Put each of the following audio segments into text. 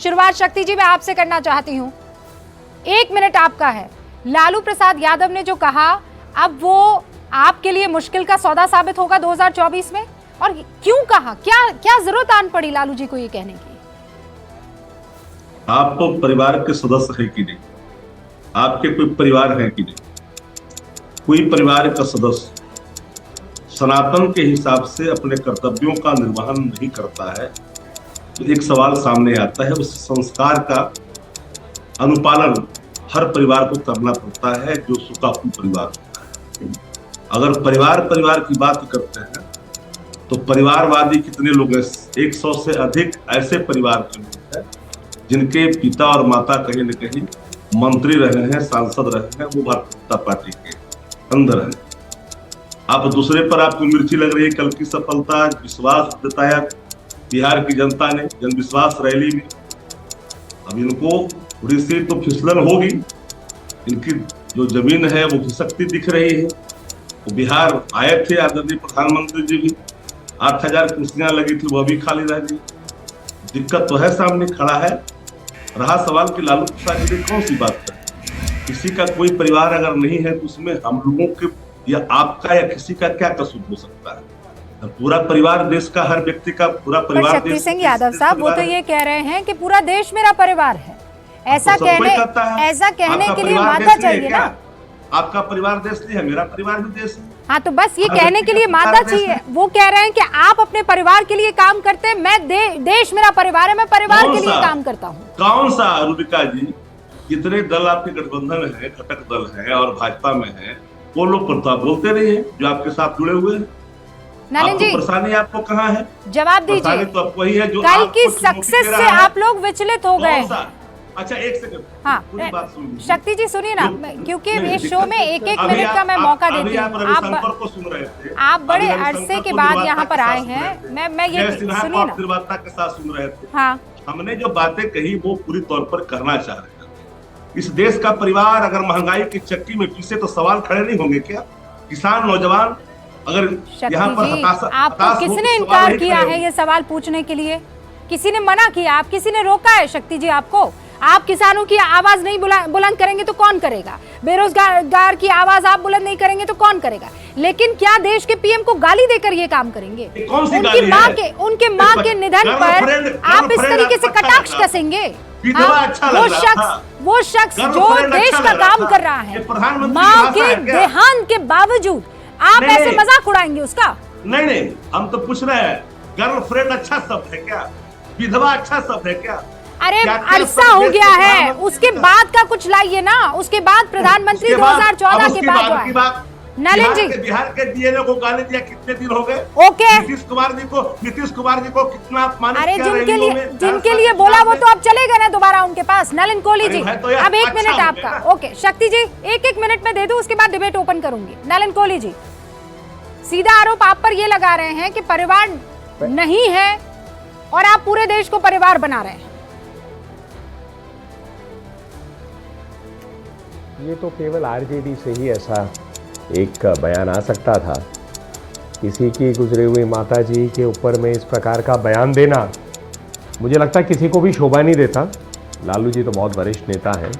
शुरुआत शक्ति जी मैं आपसे करना चाहती हूँ। 1 मिनट आपका है। लालू प्रसाद यादव ने जो कहा, अब वो आपके लिए मुश्किल का सौदा साबित होगा 2024 में, और क्यों कहा, क्या जरूरत आन पड़ी लालू जी को ये कहने की? आप तो परिवार के सदस्य हैं कि नहीं? आपके कोई परिवार है कि नहीं? कोई परिवार का सदस्य सनातन के हिसाब से अपने कर्तव्यों का निर्वहन नहीं करता है तो एक सवाल सामने आता है। उस संस्कार का अनुपालन हर परिवार को करना पड़ता है जो सुखापू परिवार होता है। अगर परिवार की बात करते हैं तो परिवारवादी कितने लोग हैं? 100 से अधिक ऐसे परिवार के लोग हैं जिनके पिता और माता कहीं न कहीं मंत्री रहे हैं, सांसद रहे हैं, वो भारतीय जनता पार्टी के अंदर है। आप दूसरे पर आपको मिर्ची लग रही है। कल की सफलता, विश्वास जताया बिहार की जनता ने जन विश्वास रैली में। अब इनको थोड़ी सी तो फिसलन होगी, इनकी जो जमीन है वो खिसकती दिख रही है। वो बिहार आए थे आदरणीय प्रधानमंत्री जी भी, 8000 कुर्सियां लगी थी, वह भी खाली रह गई। दिक्कत तो है, सामने खड़ा है। रहा सवाल कि लालू प्रसाद जी ने कौन सी बात करी। किसी का कोई परिवार अगर नहीं है तो उसमें हम लोगों के या आपका या किसी का क्या कसूर हो सकता है? पूरा परिवार देश का, हर व्यक्ति का पूरा परिवार। शक्ति सिंह यादव साहब वो तो ये कह रहे हैं कि पूरा देश मेरा परिवार है। ऐसा कहने के लिए माता चाहिए ना। आपका परिवार देश नहीं है, मेरा परिवार भी देश है। हाँ, तो बस ये कहने के लिए माता चाहिए। वो कह रहे हैं कि आप अपने परिवार के लिए काम करते हैं, मैं देश मेरा परिवार है, मैं परिवार के लिए काम करता हूँ। कौन सा रूबिका जी? कितने दल आपके गठबंधन है, घटक दल है और भाजपा में है, वो लोग तो बोलते नहीं है जो आपके साथ जुड़े हुए हैं। नलिन जी, परेशानी आपको कहाँ है? जवाब दीजिए। तो आपको वही है जो कल की सक्सेस से आप लोग विचलित हो गए। अच्छा, एक सेकंड, हाँ, बात सुन शक्ति जी सुनिए ना, क्योंकि इस शो में एक मिनट का मैं मौका देती हूँ। आप बड़े अरसे के बाद यहाँ पर आए हैं। मैं ये सुनिए ना, निर्माता के साथ सुन रहे थे। हाँ, हमने जो बातें कही वो पूरी तौर पर करना चाह रहे हैं। इस देश का परिवार अगर महंगाई की चक्की में पीछे तो सवाल खड़े नहीं होंगे क्या? किसान, नौजवान अगर यहाँ पर आपको किसने इनकार किया है ये सवाल पूछने के लिए? किसी ने मना किया? आप किसी ने रोका है शक्ति जी आपको? आप किसानों की आवाज नहीं बुलंद करेंगे तो कौन करेगा? बेरोजगार की आवाज आप बुलंद नहीं करेंगे तो कौन करेगा? लेकिन क्या देश के पीएम को गाली देकर ये काम करेंगे? उनके माँ के निधन पर आप इस तरीके से कटाक्ष कसेंगे? वो शख्स जो देश का काम कर रहा है, माँ के देहांत के बावजूद आप ऐसे मजाक उड़ाएंगे उसका? नहीं, हम तो पूछ रहे हैं, गर्लफ्रेंड अच्छा शब्द है क्या? विधवा अच्छा शब्द है क्या? अरे अरसा हो गया है, उसके बाद का कुछ लाइए ना। उसके बाद प्रधानमंत्री 2014 के बाद नलिन जी, बिहार के डीएनए को गाली दिया कितने दिन हो गए? ओके, नीतीश कुमार जी को कितना अपमानित अरे किया? जिनके लिए बोला वो तो अब चले गए ना दोबारा उनके पास। नलिन कोहली जी, अब 1 मिनट आपका। ओके शक्ति जी, एक मिनट में दे दूं, उसके बाद डिबेट ओपन करूंगी। नलिन कोहली जी, सीधा आरोप आप पर ये लगा रहे हैं कि परिवार नहीं है और आप पूरे देश को परिवार बना रहे हैं। ये तो केवल आरजेडी से ही ऐसा एक बयान आ सकता था। किसी की गुजरी हुई माताजी के ऊपर में इस प्रकार का बयान देना, मुझे लगता है किसी को भी शोभा नहीं देता। लालू जी तो बहुत वरिष्ठ नेता हैं,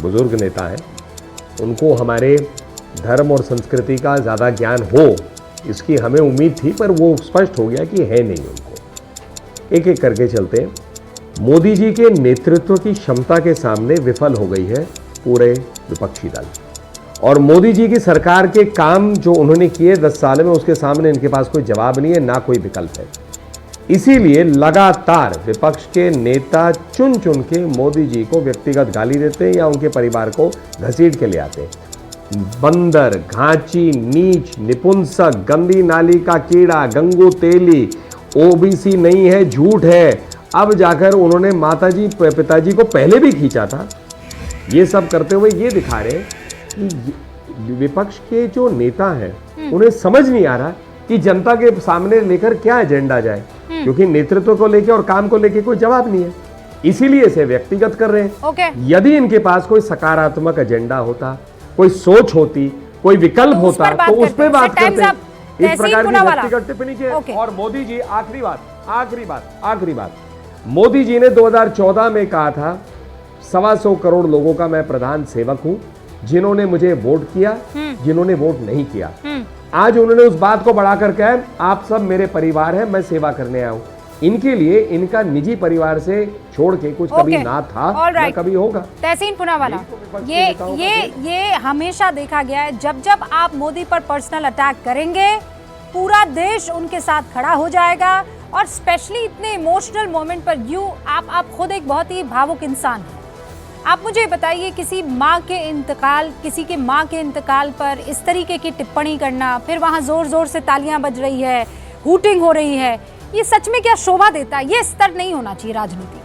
बुजुर्ग नेता हैं, उनको हमारे धर्म और संस्कृति का ज़्यादा ज्ञान हो इसकी हमें उम्मीद थी, पर वो स्पष्ट हो गया कि है नहीं उनको। एक एक करके चलते हैं। मोदी जी के नेतृत्व की क्षमता के सामने विफल हो गई है पूरे विपक्षी दल, और मोदी जी की सरकार के काम जो उन्होंने किए 10 साल में, उसके सामने इनके पास कोई जवाब नहीं है, ना कोई विकल्प है। इसीलिए लगातार विपक्ष के नेता चुन चुन के मोदी जी को व्यक्तिगत गाली देते हैं या उनके परिवार को घसीट के ले आते हैं। बंदर, घाची, नीच, निपुंसक, गंदी नाली का कीड़ा, गंगू तेली, ओबीसी नहीं है, झूठ है। अब जाकर उन्होंने माताजी पिताजी को पहले भी खींचा था। ये सब करते हुए ये दिखा रहे कि विपक्ष के जो नेता हैं उन्हें समझ नहीं आ रहा कि जनता के सामने लेकर क्या एजेंडा जाए, क्योंकि नेतृत्व को लेकर और काम को लेकर कोई जवाब नहीं है, इसीलिए इसे व्यक्तिगत कर रहे हैं। यदि इनके पास कोई सकारात्मक एजेंडा होता, कोई सोच होती, कोई विकल्प होता तो उस पर बात करते। इस प्रकार की व्यक्तिगत टिप्पणी के। और मोदी जी, आखिरी बात, मोदी जी ने 2014 में कहा था 125 करोड़ लोगों का मैं प्रधान सेवक हूं, जिन्होंने मुझे वोट किया, जिन्होंने वोट नहीं किया। आज उन्होंने उस बात को बढ़ाकर कहा आप सब मेरे परिवार हैं, मैं सेवा करने आया हूं। इनके लिए इनका निजी परिवार से छोड़ के कुछ कभी ना था ना कभी होगा। तहसीन पूनावाला, ये हमेशा देखा गया है जब जब आप मोदी पर पर्सनल अटैक करेंगे पूरा देश उनके साथ खड़ा हो जाएगा, और स्पेशली इतने इमोशनल मोमेंट पर आप खुद एक बहुत ही भावुक इंसान हैं। आप मुझे बताइए किसी के माँ के इंतकाल पर इस तरीके की टिप्पणी करना, फिर वहाँ जोर जोर से तालियां बज रही है, हूटिंग हो रही है, ये सच में क्या शोभा देता है? ये स्तर नहीं होना चाहिए राजनीति का।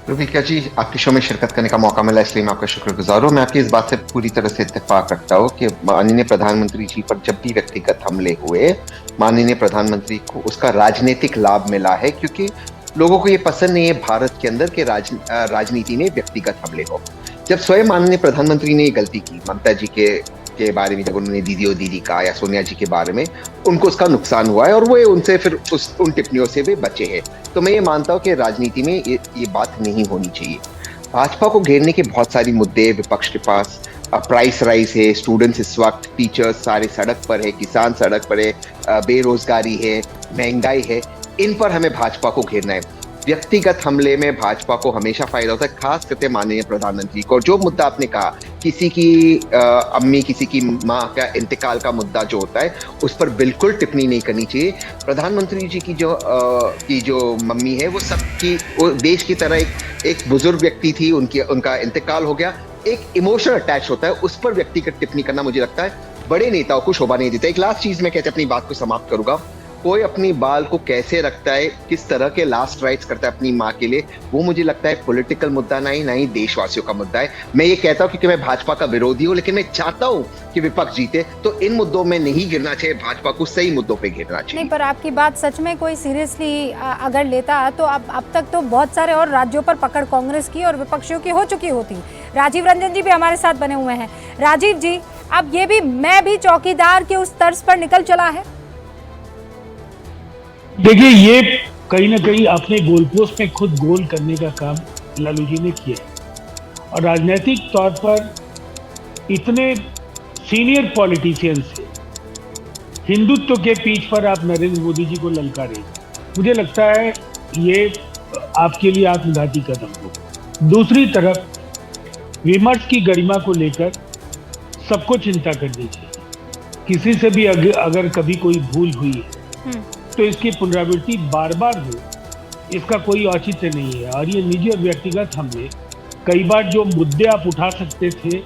रुबिका जी, आपके शो में शिरकत करने का मौका मिला इसलिए मैं आपका शुक्रगुजार हूँ। मैं आपकी इस बात से पूरी तरह से इत्तेफाक रखता हूँ कि माननीय प्रधानमंत्री जी पर जब भी व्यक्तिगत हमले हुए, माननीय प्रधानमंत्री को उसका राजनीतिक लाभ मिला है, क्योंकि लोगों को ये पसंद नहीं है भारत के अंदर के राजनीति में व्यक्तिगत हमले हो। जब स्वयं माननीय प्रधानमंत्री ने ये गलती की ममता जी के बारे में, जब उन्होंने दीदी कहा या सोनिया जी के बारे में, उनको उसका नुकसान हुआ है और वो उनसे फिर उन टिप्पणियों से भी बचे हैं। तो मैं ये मानता हूँ कि राजनीति में ये बात नहीं होनी चाहिए। भाजपा को घेरने के बहुत सारी मुद्दे विपक्ष के पास, प्राइस राइज है, स्टूडेंट्स इस वक्त, टीचर्स सारे सड़क पर है, किसान सड़क पर है, बेरोजगारी है, महंगाई है, इन पर हमें भाजपा को घेरना है। व्यक्तिगत हमले में भाजपा को हमेशा फायदा होता है, खास करके माननीय प्रधानमंत्री को। जो मुद्दा आपने कहा, किसी की अम्मी, किसी की माँ का इंतकाल का मुद्दा जो होता है, उस पर बिल्कुल टिप्पणी नहीं करनी चाहिए। प्रधानमंत्री जी की जो मम्मी है, वो देश की तरह एक बुजुर्ग व्यक्ति थी, उनका इंतकाल हो गया, एक इमोशनल अटैच होता है, उस पर व्यक्तिगत टिप्पणी करना मुझे लगता है बड़े नेताओं को शोभा नहीं देता। एक लास्ट चीज मैं कहते अपनी बात को समाप्त करूंगा, कोई अपनी बाल को कैसे रखता है, किस तरह के लास्ट राइट्स करता है अपनी माँ के लिए, वो मुझे लगता है पॉलिटिकल मुद्दा ना ही देशवासियों का मुद्दा है। मैं ये कहता हूँ क्योंकि मैं भाजपा का विरोधी हूँ, लेकिन मैं चाहता हूँ कि विपक्ष जीते, तो इन मुद्दों में नहीं गिरना चाहिए, भाजपा को सही मुद्दों पे गिरना चाहिए। नहीं, पर आपकी बात सच में कोई सीरियसली अगर लेता तो अब तक तो बहुत सारे और राज्यों पर पकड़ कांग्रेस की और विपक्षियों की हो चुकी होती। राजीव रंजन जी भी हमारे साथ बने हुए हैं। राजीव जी, अब ये भी मैं भी चौकीदार के उस तर्ज पर निकल चला है। देखिए, ये कहीं ना कहीं अपने गोलपोस्ट में खुद गोल करने का काम लालू जी ने किया है, और राजनीतिक तौर पर इतने सीनियर पॉलिटिशियंस से हिंदुत्व के पीठ पर आप नरेंद्र मोदी जी को ललकारें, मुझे लगता है ये आपके लिए आत्मघाती कदम हो। दूसरी तरफ विमर्श की गरिमा को लेकर सबको चिंता करनी चाहिए। किसी से भी अगर कभी कोई भूल हुई है तो इसकी पुनरावृत्ति बार बार हो, इसका कोई औचित्य नहीं है। और ये निजी और व्यक्तिगत हमले, कई बार जो मुद्दे आप उठा सकते थे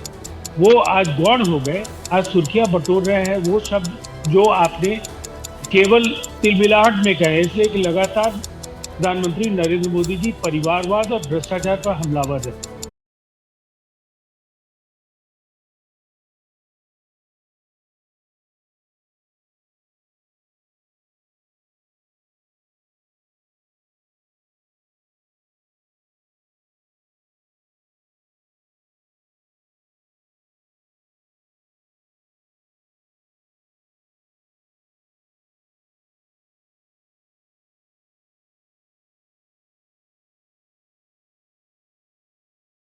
वो आज गौण हो गए, आज सुर्खियां बटोर रहे हैं वो शब्द जो आपने केवल तिलमिलाहट में कहे। इसलिए कि लगातार प्रधानमंत्री नरेंद्र मोदी जी परिवारवाद और भ्रष्टाचार पर हमलावर रहे।